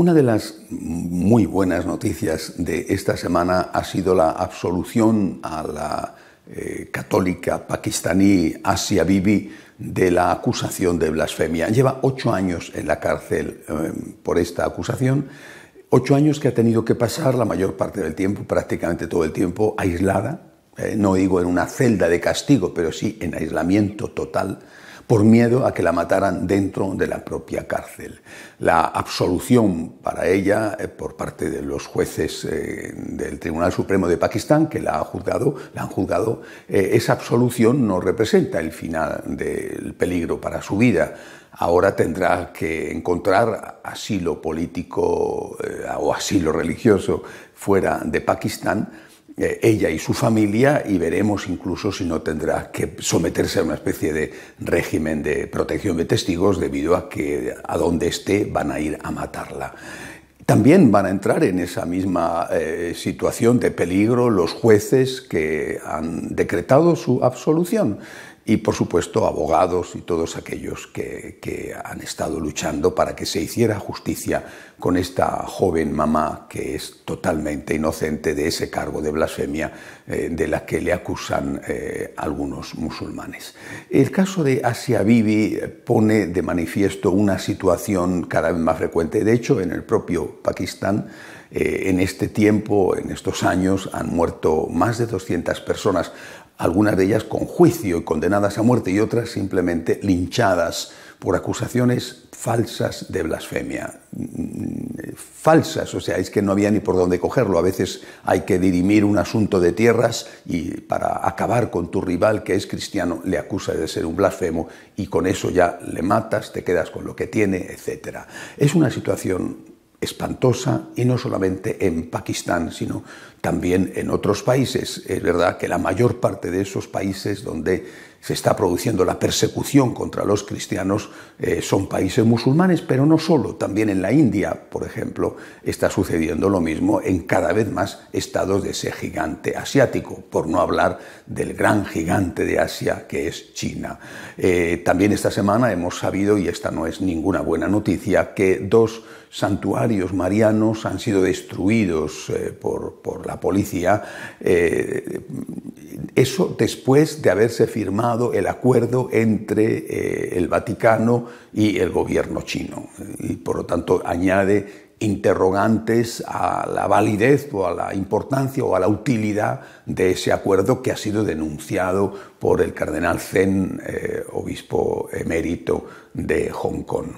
Una de las muy buenas noticias de esta semana ha sido la absolución a la católica pakistaní Asia Bibi de la acusación de blasfemia. Lleva 8 años en la cárcel por esta acusación, 8 años que ha tenido que pasar la mayor parte del tiempo, prácticamente todo el tiempo, aislada, no digo en una celda de castigo, pero sí en aislamiento total, por miedo a que la mataran dentro de la propia cárcel. La absolución para ella por parte de los jueces del Tribunal Supremo de Pakistán, que la han juzgado, esa absolución no representa el final del peligro para su vida. Ahora tendrá que encontrar asilo político o asilo religioso fuera de Pakistán, ella y su familia, y veremos incluso si no tendrá que someterse a una especie de régimen de protección de testigos debido a que a donde esté van a ir a matarla. También van a entrar en esa misma situación de peligro los jueces que han decretado su absolución y, por supuesto, abogados y todos aquellos que han estado luchando para que se hiciera justicia con esta joven mamá que es totalmente inocente de ese cargo de blasfemia de la que le acusan algunos musulmanes. El caso de Asia Bibi pone de manifiesto una situación cada vez más frecuente. De hecho, en el propio Pakistán, en este tiempo, en estos años, han muerto más de 200 personas, algunas de ellas con juicio y condenadas a muerte, y otras simplemente linchadas por acusaciones falsas de blasfemia. Falsas, o sea, es que no había ni por dónde cogerlo. A veces hay que dirimir un asunto de tierras y para acabar con tu rival, que es cristiano, le acusa de ser un blasfemo y con eso ya le matas, te quedas con lo que tiene, etc. Es una situación espantosa, y no solamente en Pakistán, sino también en otros países. Es verdad que la mayor parte de esos países donde se está produciendo la persecución contra los cristianos son países musulmanes, pero no solo. También en la India, por ejemplo, está sucediendo lo mismo en cada vez más estados de ese gigante asiático, por no hablar del gran gigante de Asia que es China. También esta semana hemos sabido, y esta no es ninguna buena noticia, que 2 santuarios marianos han sido destruidos por la policía, eso después de haberse firmado el acuerdo entre el Vaticano y el gobierno chino, y por lo tanto añade interrogantes a la validez o a la importancia o a la utilidad de ese acuerdo que ha sido denunciado por el cardenal Zen, obispo emérito de Hong Kong.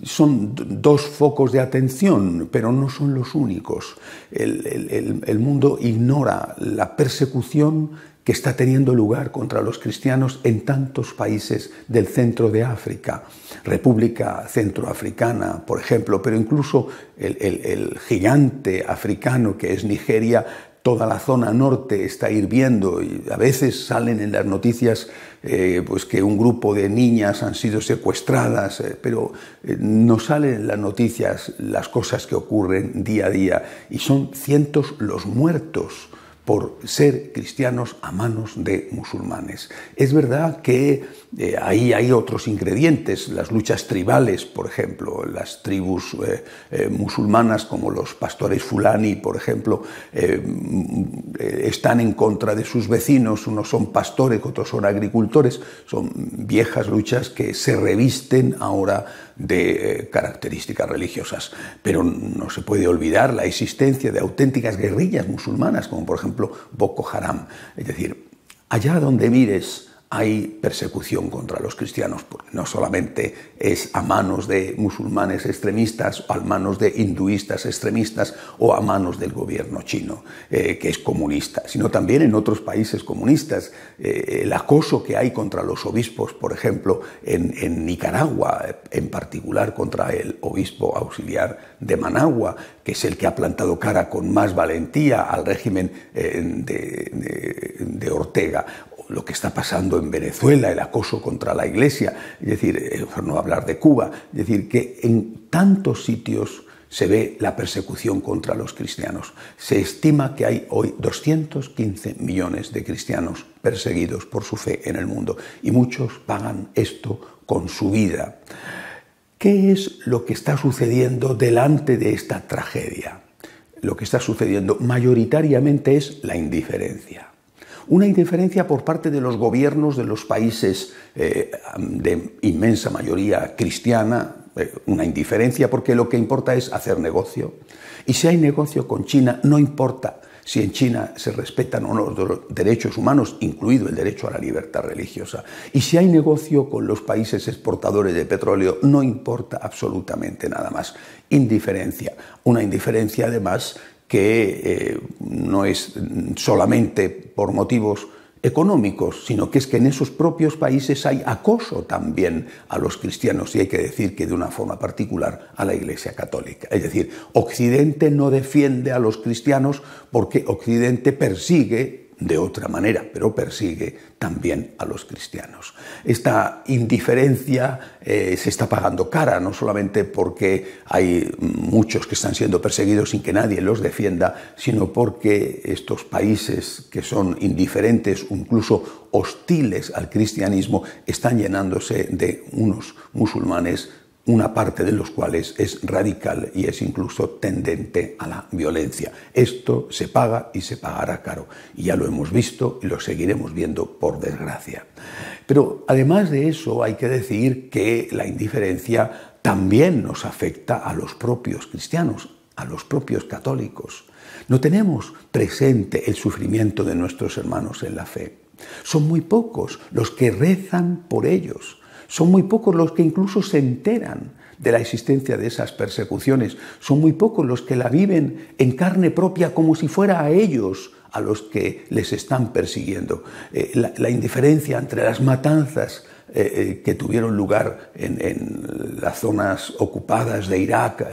Son 2 focos de atención, pero no son los únicos. El mundo ignora la persecución que está teniendo lugar contra los cristianos en tantos países del centro de África, República Centroafricana, por ejemplo, pero incluso el gigante africano que es Nigeria. Toda la zona norte está hirviendo y a veces salen en las noticias pues que un grupo de niñas han sido secuestradas, pero no salen en las noticias las cosas que ocurren día a día, y son cientos los muertos por ser cristianos a manos de musulmanes. Es verdad que ahí hay otros ingredientes, las luchas tribales, por ejemplo, las tribus musulmanas como los pastores fulani, por ejemplo, están en contra de sus vecinos, unos son pastores, otros son agricultores, son viejas luchas que se revisten ahora de características religiosas, pero no se puede olvidar la existencia de auténticas guerrillas musulmanas, como por ejemplo Boko Haram. Es decir, allá donde mires hay persecución contra los cristianos, porque no solamente es a manos de musulmanes extremistas, o a manos de hinduistas extremistas, o a manos del gobierno chino, que es comunista, sino también en otros países comunistas. El acoso que hay contra los obispos, por ejemplo, en Nicaragua, en particular contra el obispo auxiliar de Managua, que es el que ha plantado cara con más valentía al régimen de Ortega, lo que está pasando en Venezuela, el acoso contra la Iglesia, es decir, por no hablar de Cuba, es decir, que en tantos sitios se ve la persecución contra los cristianos. Se estima que hay hoy 215 millones de cristianos perseguidos por su fe en el mundo, y muchos pagan esto con su vida. ¿Qué es lo que está sucediendo delante de esta tragedia? Lo que está sucediendo mayoritariamente es la indiferencia. Una indiferencia por parte de los gobiernos de los países de inmensa mayoría cristiana, una indiferencia porque lo que importa es hacer negocio. Y si hay negocio con China, no importa si en China se respetan o no los derechos humanos, incluido el derecho a la libertad religiosa. Y si hay negocio con los países exportadores de petróleo, no importa absolutamente nada más. Indiferencia. Una indiferencia, además, que no es solamente por motivos económicos, sino que es que en esos propios países hay acoso también a los cristianos, y hay que decir que de una forma particular a la Iglesia Católica. Es decir, Occidente no defiende a los cristianos porque Occidente persigue de otra manera, pero persigue también a los cristianos. Esta indiferencia se está pagando cara, no solamente porque hay muchos que están siendo perseguidos sin que nadie los defienda, sino porque estos países que son indiferentes o incluso hostiles al cristianismo están llenándose de unos musulmanes, una parte de los cuales es radical y es incluso tendente a la violencia. Esto se paga y se pagará caro. Y ya lo hemos visto y lo seguiremos viendo, por desgracia. Pero además de eso hay que decir que la indiferencia también nos afecta a los propios cristianos, a los propios católicos. No tenemos presente el sufrimiento de nuestros hermanos en la fe. Son muy pocos los que rezan por ellos. Son muy pocos los que incluso se enteran de la existencia de esas persecuciones. Son muy pocos los que la viven en carne propia como si fuera a ellos a los que les están persiguiendo. La indiferencia entre las matanzas que tuvieron lugar en las zonas ocupadas de Irak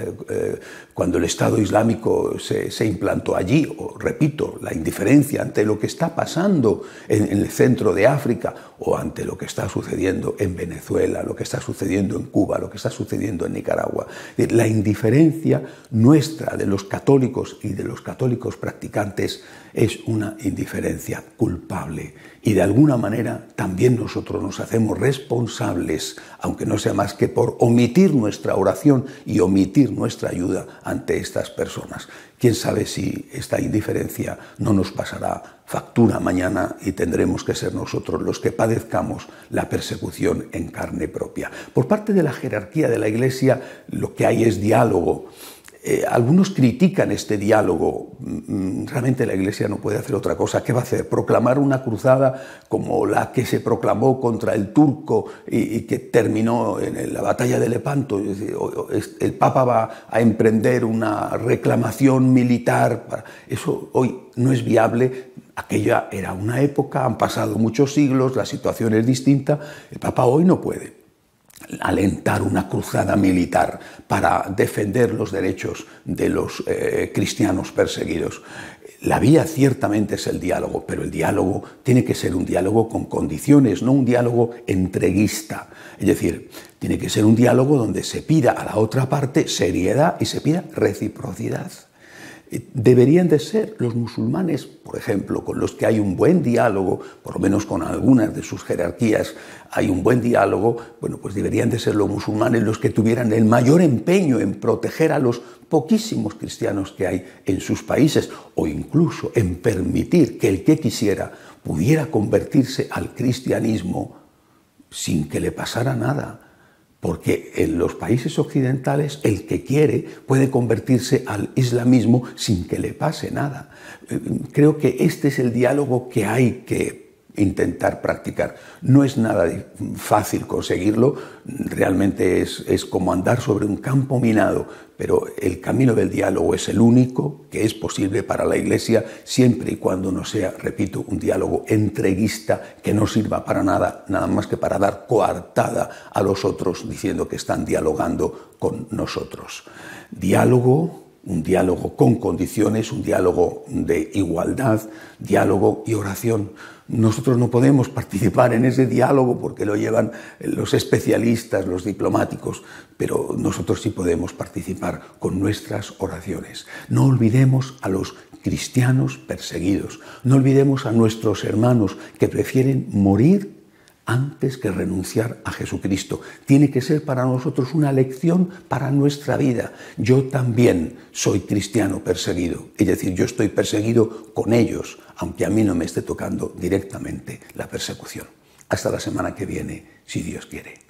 cuando el Estado Islámico se implantó allí, o repito, la indiferencia ante lo que está pasando en el centro de África o ante lo que está sucediendo en Venezuela, lo que está sucediendo en Cuba, lo que está sucediendo en Nicaragua. La indiferencia nuestra de los católicos y de los católicos practicantes es una indiferencia culpable. Y de alguna manera también nosotros nos hacemos responsables, aunque no sea más que por omitir nuestra oración y omitir nuestra ayuda ante estas personas. Quién sabe si esta indiferencia no nos pasará factura mañana y tendremos que ser nosotros los que padezcamos la persecución en carne propia. Por parte de la jerarquía de la Iglesia lo que hay es diálogo. Algunos critican este diálogo. Realmente la Iglesia no puede hacer otra cosa. ¿Qué va a hacer? ¿Proclamar una cruzada como la que se proclamó contra el turco y que terminó en la batalla de Lepanto? Es decir, el Papa va a emprender una reclamación militar. Eso hoy no es viable. Aquella era una época, han pasado muchos siglos, la situación es distinta. El Papa hoy no puede alentar una cruzada militar para defender los derechos de los cristianos perseguidos. La vía ciertamente es el diálogo, pero el diálogo tiene que ser un diálogo con condiciones, no un diálogo entreguista. Es decir, tiene que ser un diálogo donde se pida a la otra parte seriedad y se pida reciprocidad. Deberían de ser los musulmanes, por ejemplo, con los que hay un buen diálogo, por lo menos con algunas de sus jerarquías hay un buen diálogo, bueno, pues deberían de ser los musulmanes los que tuvieran el mayor empeño en proteger a los poquísimos cristianos que hay en sus países, o incluso en permitir que el que quisiera pudiera convertirse al cristianismo sin que le pasara nada. Porque en los países occidentales el que quiere puede convertirse al islamismo sin que le pase nada. Creo que este es el diálogo que hay que intentar practicar. No es nada fácil conseguirlo, realmente es como andar sobre un campo minado, pero el camino del diálogo es el único que es posible para la Iglesia, siempre y cuando no sea, repito, un diálogo entreguista que no sirva para nada, nada más que para dar coartada a los otros diciendo que están dialogando con nosotros. Diálogo, un diálogo con condiciones, un diálogo de igualdad, diálogo y oración. Nosotros no podemos participar en ese diálogo porque lo llevan los especialistas, los diplomáticos, pero nosotros sí podemos participar con nuestras oraciones. No olvidemos a los cristianos perseguidos, no olvidemos a nuestros hermanos que prefieren morir antes que renunciar a Jesucristo. Tiene que ser para nosotros una lección para nuestra vida. Yo también soy cristiano perseguido, es decir, yo estoy perseguido con ellos, aunque a mí no me esté tocando directamente la persecución. Hasta la semana que viene, si Dios quiere.